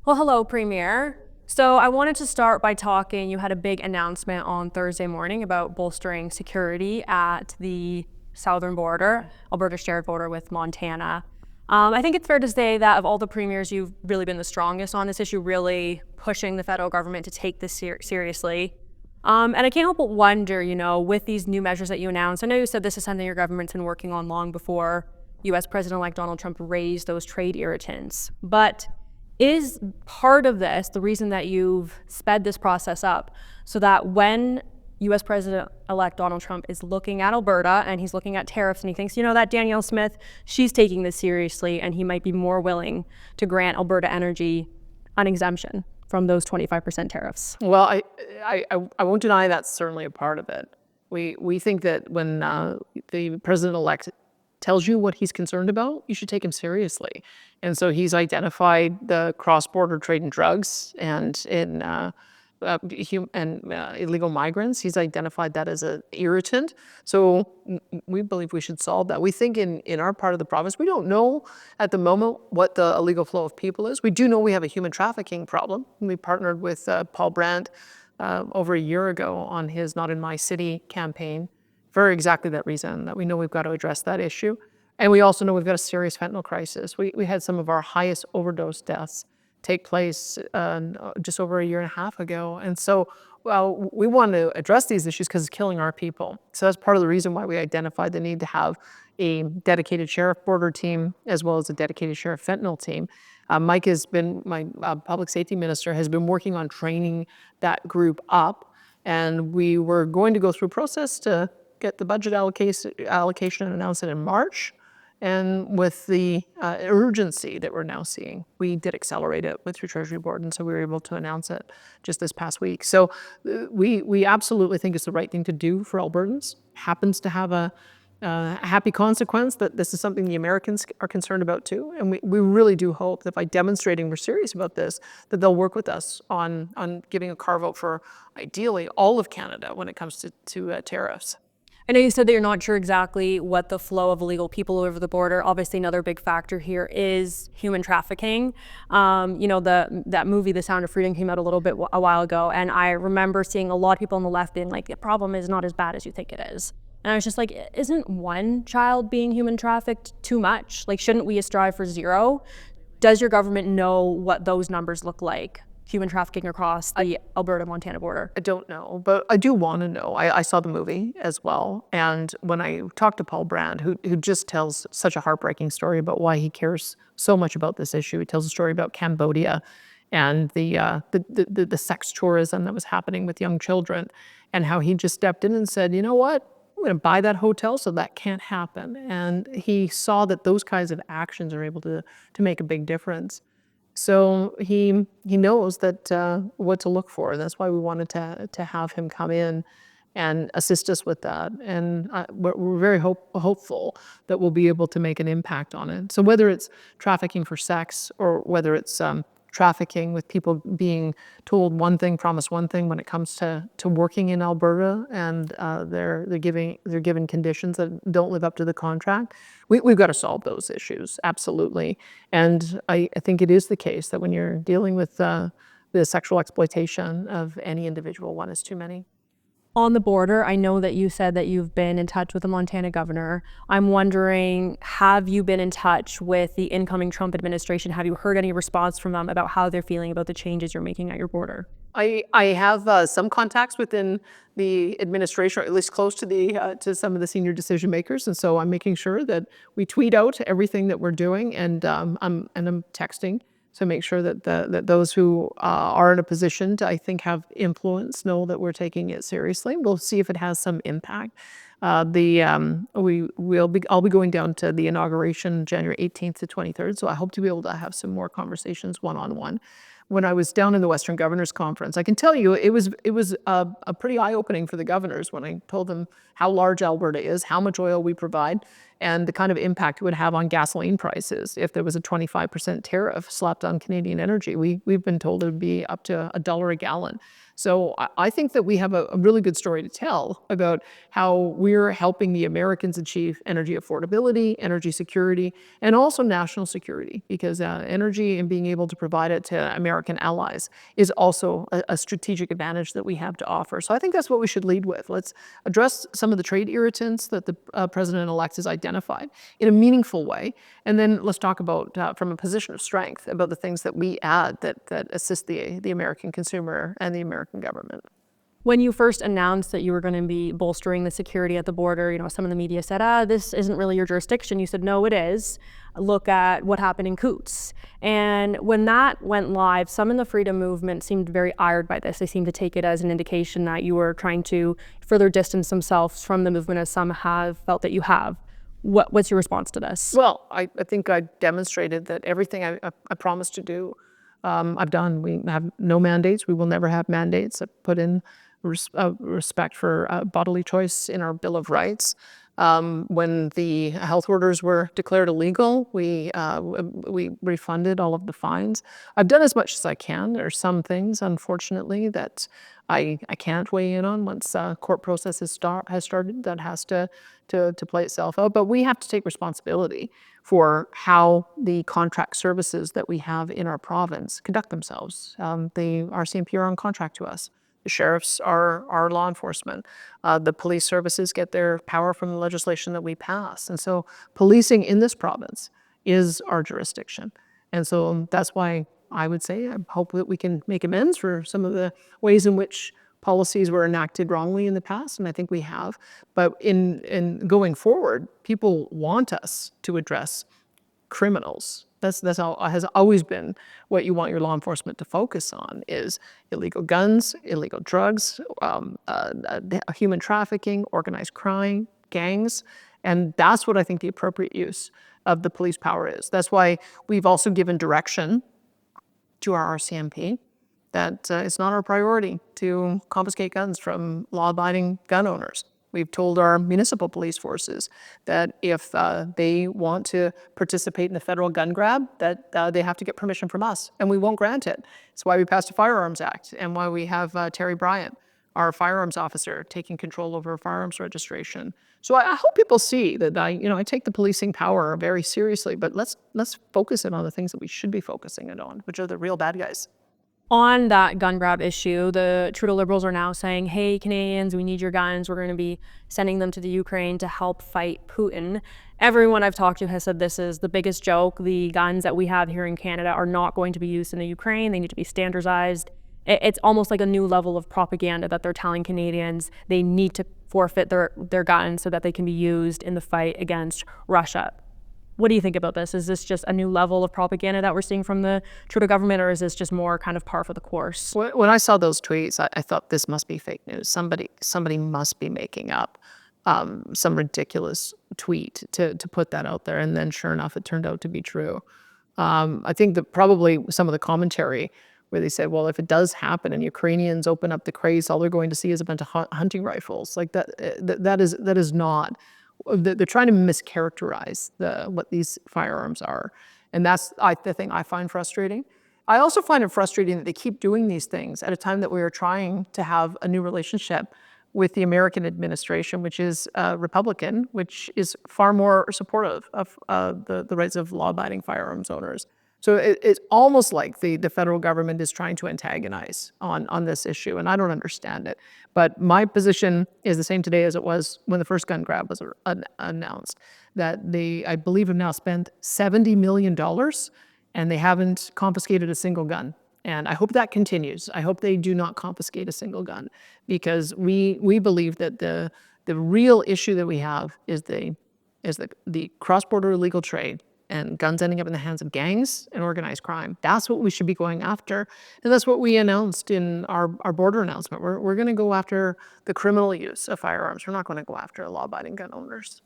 Well, hello, Premier. So I wanted to start by talking, you had a big announcement on Thursday morning about bolstering security at the southern border, Alberta's shared border with Montana. I think it's fair to say that of all the premiers, you've really been the strongest on this issue, really pushing the federal government to take this seriously. And I can't help but wonder, with these new measures that you announced, I know you said this is something your government's been working on long before U.S. President-elect Donald Trump raised those trade irritants. But is part of this the reason that you've sped this process up so that when U.S. President-elect Donald Trump is looking at Alberta and he's looking at tariffs and he thinks, that Danielle Smith, she's taking this seriously and he might be more willing to grant Alberta Energy an exemption from those 25% tariffs? Well, I won't deny that's certainly a part of it. We think that when the president-elect tells you what he's concerned about, you should take him seriously. And so he's identified the cross-border trade in drugs and in illegal migrants. He's identified that as an irritant. So we believe we should solve that. We think in our part of the province, we don't know at the moment what the illegal flow of people is. We do know we have a human trafficking problem. We partnered with Paul Brandt over a year ago on his Not in My City campaign for exactly that reason, that we know we've got to address that issue. And we also know we've got a serious fentanyl crisis. We had some of our highest overdose deaths take place just over a year and a half ago. And so we want to address these issues because it's killing our people. So that's part of the reason why we identified the need to have a dedicated sheriff border team as well as a dedicated sheriff fentanyl team. Mike has been, my public safety minister, has been working on training that group up. And we were going to go through a process to get the budget allocation and announce it in March. And with the urgency that we're now seeing, we did accelerate it with your Treasury Board, and so we were able to announce it just this past week. So we absolutely think it's the right thing to do for Albertans. Happens to have a happy consequence that this is something the Americans are concerned about too. And we really do hope that by demonstrating we're serious about this, that they'll work with us on giving a carve-out for ideally all of Canada when it comes to tariffs. I know you said that you're not sure exactly what the flow of illegal people over the border. Obviously, another big factor here is human trafficking. That movie, The Sound of Freedom, came out a while ago, and I remember seeing a lot of people on the left being like, the problem is not as bad as you think it is. And I was just like, isn't one child being human trafficked too much? Like, shouldn't we strive for zero? Does your government know what those numbers look like? Human trafficking across the Alberta-Montana border? I don't know, but I do want to know. I saw the movie as well. And when I talked to Paul Brandt, who just tells such a heartbreaking story about why he cares so much about this issue. He tells a story about Cambodia and the sex tourism that was happening with young children and how he just stepped in and said, you know what? I'm going to buy that hotel so that can't happen. And he saw that those kinds of actions are able to make a big difference. So he knows that what to look for. That's why we wanted to have him come in and assist us with that. And we're very hopeful that we'll be able to make an impact on it. So whether it's trafficking for sex or whether it's trafficking with people being told one thing, promised one thing when it comes to working in Alberta, and they're given conditions that don't live up to the contract. We've got to solve those issues, absolutely. And I think it is the case that when you're dealing with the sexual exploitation of any individual, one is too many. On the border, I know that you said that you've been in touch with the Montana governor. I'm wondering, have you been in touch with the incoming Trump administration? Have you heard any response from them about how they're feeling about the changes you're making at your border? I have some contacts within the administration, or at least close to some of the senior decision makers, and so I'm making sure that we tweet out everything that we're doing, and I'm texting. So make sure that those who are in a position to, I think, have influence know that we're taking it seriously. We'll see if it has some impact. I'll be going down to the inauguration January 18th to 23rd, so I hope to be able to have some more conversations one-on-one. When I was down in the Western Governors Conference, I can tell you it was a pretty eye-opening for the governors when I told them how large Alberta is, how much oil we provide, and the kind of impact it would have on gasoline prices if there was a 25% tariff slapped on Canadian energy. We've been told it would be up to $1 a gallon. So I think that we have a really good story to tell about how we're helping the Americans achieve energy affordability, energy security, and also national security, because energy and being able to provide it to Americans American allies is also a strategic advantage that we have to offer. So I think that's what we should lead with. Let's address some of the trade irritants that the president-elect has identified in a meaningful way. And then let's talk about, from a position of strength, about the things that we add that assist the American consumer and the American government. When you first announced that you were going to be bolstering the security at the border, some of the media said, this isn't really your jurisdiction. You said, no, it is. Look at what happened in Coots. And when that went live, some in the freedom movement seemed very ired by this. They seemed to take it as an indication that you were trying to further distance themselves from the movement, as some have felt that you have. What's your response to this? Well, I think I demonstrated that everything I promised to do, I've done. We have no mandates. We will never have mandates. I put in respect for bodily choice in our Bill of Rights. When the health orders were declared illegal, we refunded all of the fines. I've done as much as I can. There are some things, unfortunately, that I can't weigh in on once court process has started. That has to play itself out. But we have to take responsibility for how the contract services that we have in our province conduct themselves. The RCMP are on contract to us. The sheriffs are law enforcement. The police services get their power from the legislation that we pass. And so policing in this province is our jurisdiction. And so that's why I would say I hope that we can make amends for some of the ways in which policies were enacted wrongly in the past, and I think we have. But in going forward, people want us to address criminals. That's all, has always been what you want your law enforcement to focus on, is illegal guns, illegal drugs, human trafficking, organized crime, gangs. And that's what I think the appropriate use of the police power is. That's why we've also given direction to our RCMP that it's not our priority to confiscate guns from law-abiding gun owners. We've told our municipal police forces that if they want to participate in the federal gun grab, that they have to get permission from us, and we won't grant it. That's why we passed a Firearms Act, and why we have Terry Bryant, our firearms officer, taking control over firearms registration. So I hope people see that I take the policing power very seriously, but let's focus it on the things that we should be focusing it on, which are the real bad guys. On that gun grab issue, the Trudeau Liberals are now saying, hey, Canadians, we need your guns. We're going to be sending them to the Ukraine to help fight Putin. Everyone I've talked to has said this is the biggest joke. The guns that we have here in Canada are not going to be used in the Ukraine. They need to be standardized. It's almost like a new level of propaganda that they're telling Canadians they need to forfeit their guns so that they can be used in the fight against Russia. What do you think about this? Is this just a new level of propaganda that we're seeing from the Trudeau government, or is this just more kind of par for the course? When I saw those tweets, I thought this must be fake news. Somebody must be making up some ridiculous tweet to put that out there. And then sure enough, it turned out to be true. I think that probably some of the commentary where they said, well, if it does happen and Ukrainians open up the crates, all they're going to see is a bunch of hunting rifles. Like that is not. They're trying to mischaracterize what these firearms are. And that's the thing I find frustrating. I also find it frustrating that they keep doing these things at a time that we are trying to have a new relationship with the American administration, which is Republican, which is far more supportive of the rights of law-abiding firearms owners. So it's almost like the federal government is trying to antagonize on this issue, and I don't understand it. But my position is the same today as it was when the first gun grab was announced, that they, I believe, have now spent $70 million, and they haven't confiscated a single gun. And I hope that continues. I hope they do not confiscate a single gun, because we believe that the real issue that we have is the cross-border illegal trade and guns ending up in the hands of gangs and organized crime. That's what we should be going after. And that's what we announced in our border announcement. We're going to go after the criminal use of firearms. We're not going to go after law-abiding gun owners.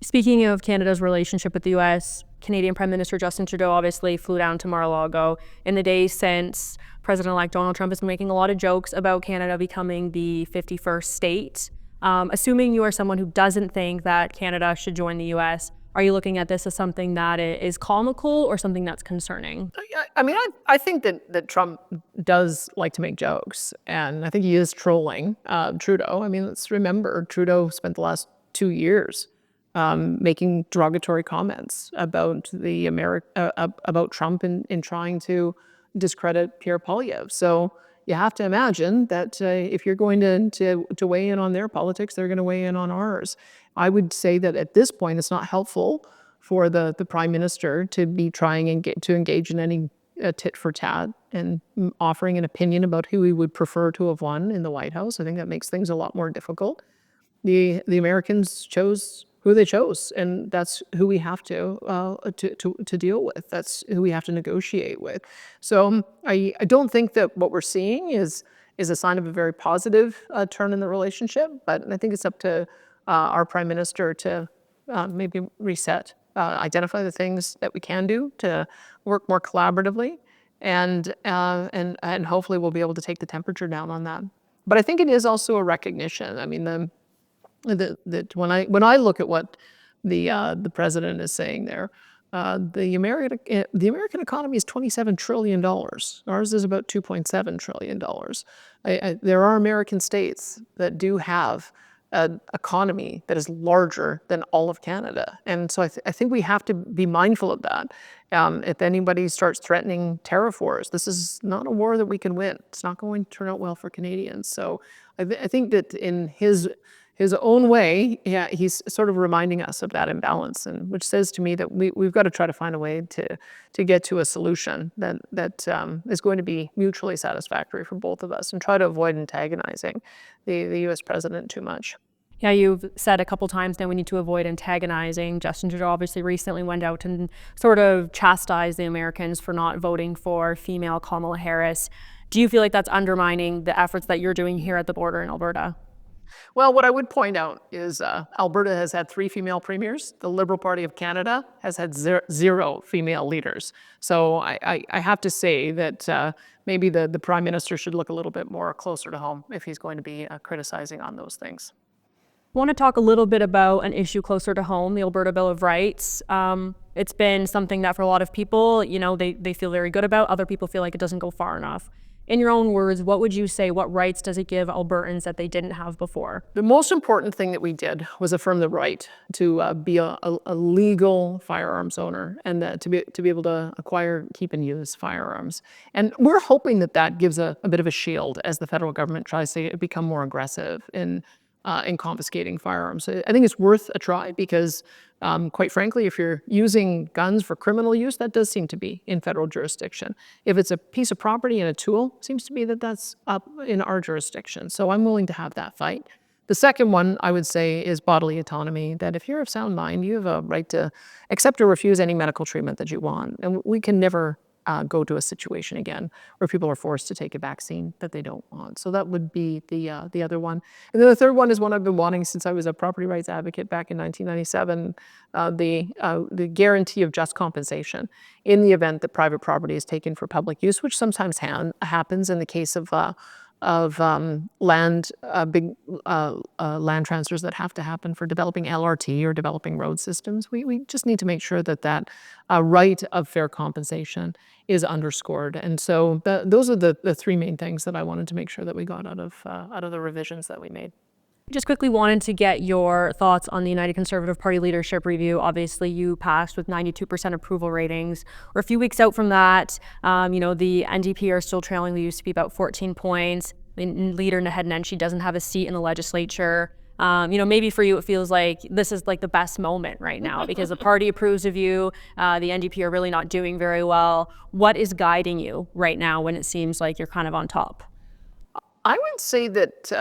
Speaking of Canada's relationship with the U.S., Canadian Prime Minister Justin Trudeau obviously flew down to Mar-a-Lago. In the days since, President-elect Donald Trump has been making a lot of jokes about Canada becoming the 51st state. Assuming you are someone who doesn't think that Canada should join the U.S., are you looking at this as something that is comical or something that's concerning? I mean, I think that Trump does like to make jokes, and I think he is trolling Trudeau. I mean, let's remember, Trudeau spent the last 2 years making derogatory comments about about Trump in trying to discredit Pierre Poilievre. So you have to imagine that if you're going to weigh in on their politics, they're going to weigh in on ours. I would say that at this point, it's not helpful for the Prime Minister to be trying to engage in any tit for tat and offering an opinion about who he would prefer to have won in the White House. I think that makes things a lot more difficult. The Americans chose who they chose, and that's who we have to deal with. That's who we have to negotiate with. So I don't think that what we're seeing is a sign of a very positive turn in the relationship, but I think it's up to our Prime Minister to maybe reset, identify the things that we can do to work more collaboratively, and hopefully we'll be able to take the temperature down on that. But I think it is also a recognition. I mean, that when I look at what the president is saying there, the American economy is $27 trillion. Ours is about $2.7 trillion. There are American states that do have an economy that is larger than all of Canada, and so I think we have to be mindful of that. If anybody starts threatening tariff wars, this is not a war that we can win. It's not going to turn out well for Canadians. So I think that in his own way, yeah, he's sort of reminding us of that imbalance, and which says to me that we've got to try to find a way to get to a solution that is going to be mutually satisfactory for both of us, and try to avoid antagonizing the U.S. president too much. Yeah, you've said a couple times now we need to avoid antagonizing. Justin Trudeau obviously recently went out and sort of chastised the Americans for not voting for female Kamala Harris. Do you feel like that's undermining the efforts that you're doing here at the border in Alberta? Well, what I would point out is Alberta has had 3 female premiers. The Liberal Party of Canada has had zero female leaders. So I have to say that maybe the Prime Minister should look a little bit more closer to home if he's going to be criticizing on those things. I want to talk a little bit about an issue closer to home, the Alberta Bill of Rights. It's been something that for a lot of people, they feel very good about. Other people feel like it doesn't go far enough. In your own words, what would you say, what rights does it give Albertans that they didn't have before? The most important thing that we did was affirm the right to be a legal firearms owner, and to be able to acquire, keep, and use firearms. And we're hoping that gives a bit of a shield as the federal government tries to become more aggressive in confiscating firearms. I think it's worth a try because, quite frankly, if you're using guns for criminal use, that does seem to be in federal jurisdiction. If it's a piece of property and a tool, it seems to be that's up in our jurisdiction. So I'm willing to have that fight. The second one, I would say, is bodily autonomy, that if you're of sound mind, you have a right to accept or refuse any medical treatment that you want. And we can never go to a situation again where people are forced to take a vaccine that they don't want. So that would be the other one. And then the third one is one I've been wanting since I was a property rights advocate back in 1997, the guarantee of just compensation in the event that private property is taken for public use, which sometimes happens in the case of big land transfers that have to happen for developing LRT or developing road systems. We just need to make sure that right of fair compensation is underscored. And so those are the 3 main things that I wanted to make sure that we got out of the revisions that we made. Just quickly wanted to get your thoughts on the United Conservative Party leadership review. Obviously, you passed with 92% approval ratings. We're a few weeks out from that. The NDP are still trailing the UCP about 14 points. The leader, Naheed Nenshi, doesn't have a seat in the legislature. Maybe for you it feels like this is like the best moment right now because the party approves of you. The NDP are really not doing very well. What is guiding you right now when it seems like you're kind of on top? I would say that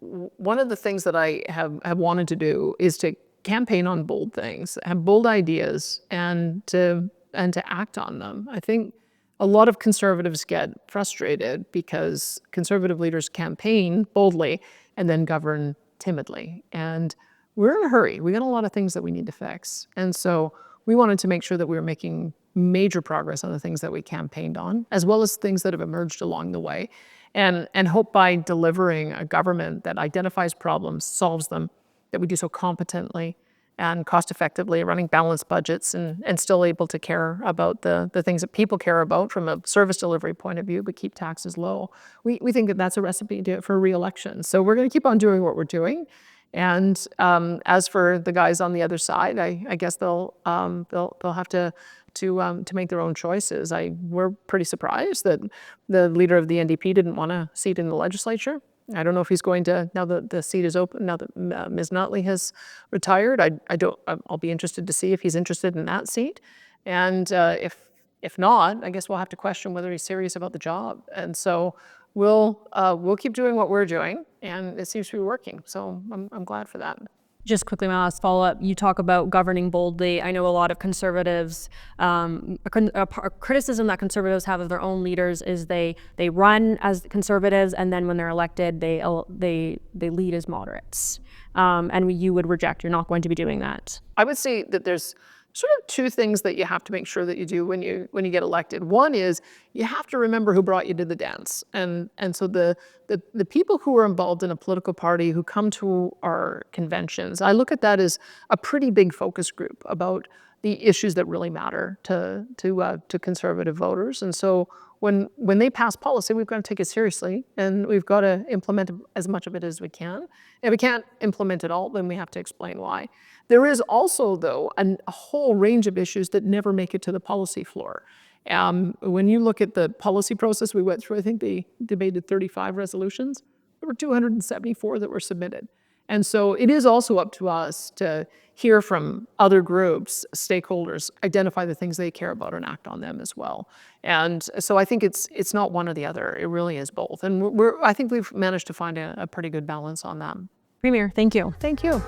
one of the things that I have wanted to do is to campaign on bold things, have bold ideas, and to act on them. I think a lot of Conservatives get frustrated because Conservative leaders campaign boldly and then govern timidly. And we're in a hurry. We got a lot of things that we need to fix. And so we wanted to make sure that we were making major progress on the things that we campaigned on, as well as things that have emerged along the way. And hope by delivering a government that identifies problems, solves them, that we do so competently and cost effectively, running balanced budgets and still able to care about the things that people care about from a service delivery point of view, but keep taxes low. We think that that's a recipe for re-election. So we're going to keep on doing what we're doing. And as for the guys on the other side, I guess they'll have to to make their own choices. We're pretty surprised that the leader of the NDP didn't want a seat in the legislature. I don't know if he's going to, now that the seat is open, now that Ms. Notley has retired. I'll be interested to see if he's interested in that seat. And if not, I guess we'll have to question whether he's serious about the job. And so we'll keep doing what we're doing, and it seems to be working. So I'm glad for that. Just quickly, my last follow-up, you talk about governing boldly. I know a lot of conservatives, a criticism that conservatives have of their own leaders is they run as conservatives, and then when they're elected, they lead as moderates. And you would reject, you're not going to be doing that. I would say that there's sort of two things that you have to make sure that you do when you get elected. One is you have to remember who brought you to the dance. And so the people who are involved in a political party who come to our conventions, I look at that as a pretty big focus group about the issues that really matter to conservative voters. And so when they pass policy, we've got to take it seriously, and we've got to implement as much of it as we can. If we can't implement it all, then we have to explain why. There is also, though, a whole range of issues that never make it to the policy floor. When you look at the policy process we went through, I think they debated 35 resolutions. There were 274 that were submitted. And so it is also up to us to hear from other groups, stakeholders, identify the things they care about and act on them as well. And so I think it's not one or the other. It really is both. And I think we've managed to find a pretty good balance on that. Premier, thank you. Thank you.